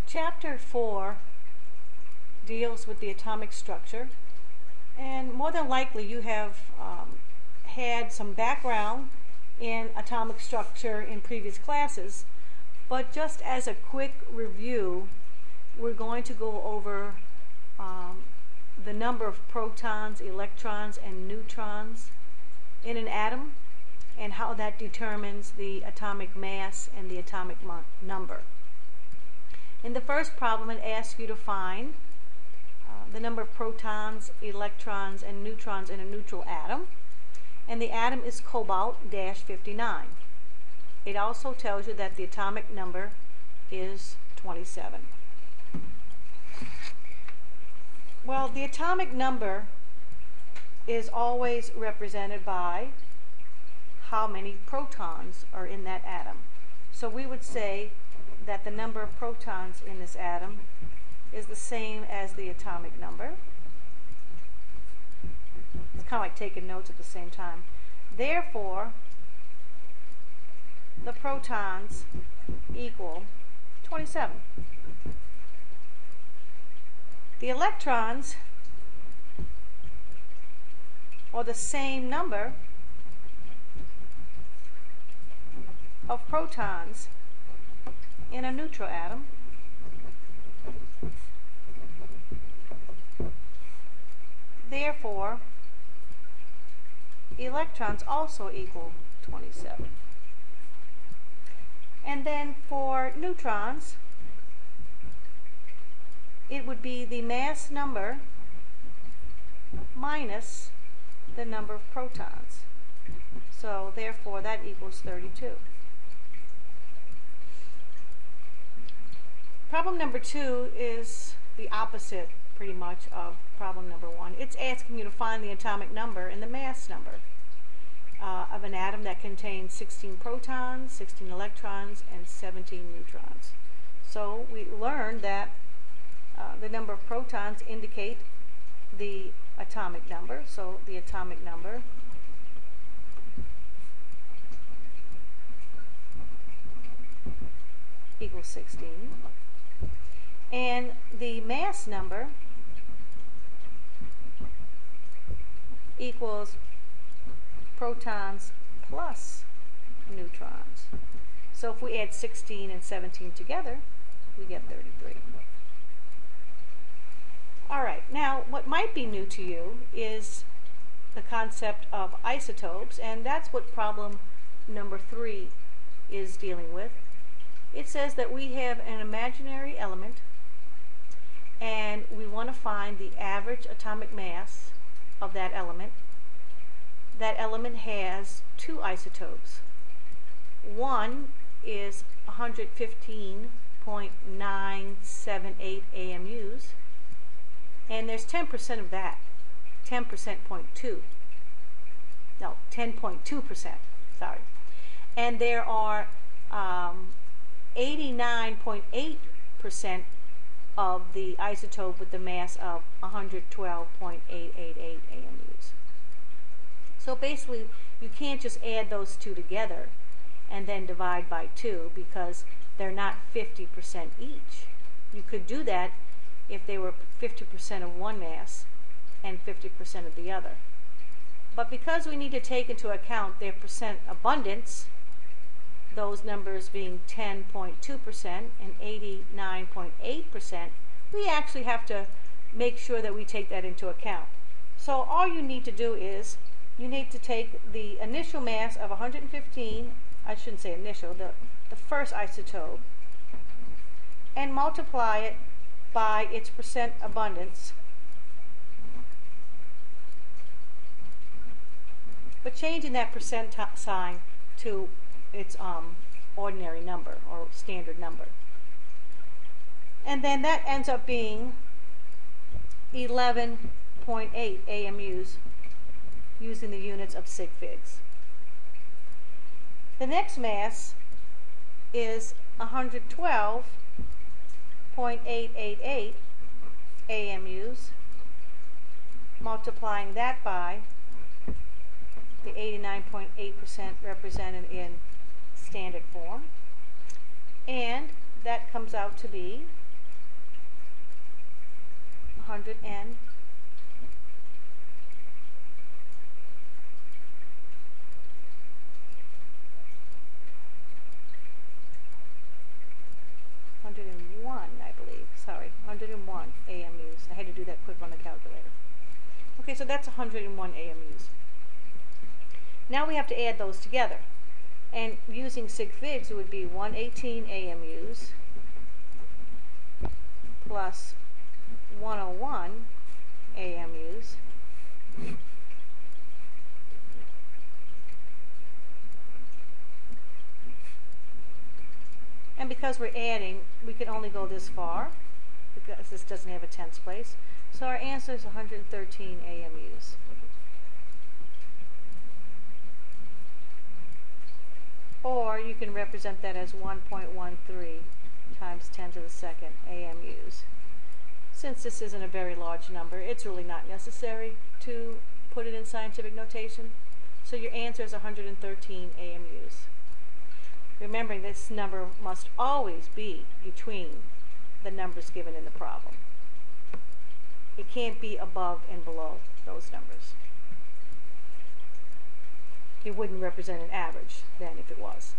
Chapter 4 deals with the atomic structure, and more than likely you have had some background in atomic structure in previous classes, but just as a quick review, we're going to go over the number of protons, electrons, and neutrons in an atom and how that determines the atomic mass and the atomic number. In the first problem, it asks you to find the number of protons, electrons, and neutrons in a neutral atom, and the atom is cobalt-59. It also tells you that the atomic number is 27. Well, the atomic number is always represented by how many protons are in that atom. So we would say that the number of protons in this atom is the same as the atomic number. It's kind of like taking notes at the same time. Therefore, the protons equal 27. The electrons are the same number of protons in a neutral atom. Therefore, electrons also equal 27. And then for neutrons, it would be the mass number minus the number of protons. So therefore, that equals 32. Problem number 2 is the opposite, pretty much, of problem number 1. It's asking you to find the atomic number and the mass number of an atom that contains 16 protons, 16 electrons, and 17 neutrons. So we learned that the number of protons indicate the atomic number. So the atomic number equals 16. And the mass number equals protons plus neutrons. So if we add 16 and 17 together, we get 33. All right, now what might be new to you is the concept of isotopes, and that's what problem number 3 is dealing with. It says that we have an imaginary element and we want to find the average atomic mass of that element. That element has 2 isotopes. One is 115.978 AMUs, and there's 10% of that, 10.2. No, 10.2%, sorry. And there are 89.8% of the isotope with the mass of 112.888 AMUs. So basically, you can't just add those two together and then divide by 2 because they're not 50% each. You could do that if they were 50% of one mass and 50% of the other. But because we need to take into account their percent abundance, those numbers being 10.2% and 89.8%, we actually have to make sure that we take that into account. So all you need to do is you need to take the initial mass of 115, I shouldn't say initial, the first isotope, and multiply it by its percent abundance, but changing that percent sign to its ordinary number or standard number. And then that ends up being 11.8 AMUs using the units of sig figs. The next mass is 112.888 AMUs, multiplying that by the 89.8% represented in standard form, and that comes out to be 101 I believe. Sorry, 101 AMUs. I had to do that quick on the calculator. Okay, so that's 101 AMUs. Now we have to add those together. And using sig figs, it would be 118 AMUs plus 101 AMUs and because we're adding, we can only go this far because this doesn't have a tens place. So our answer is 113 AMUs. Or you can represent that as 1.13 times 10 to the second AMUs. Since this isn't a very large number, it's really not necessary to put it in scientific notation. So your answer is 113 AMUs. Remembering this number must always be between the numbers given in the problem. It can't be above and below those numbers. It wouldn't represent an average then if it was.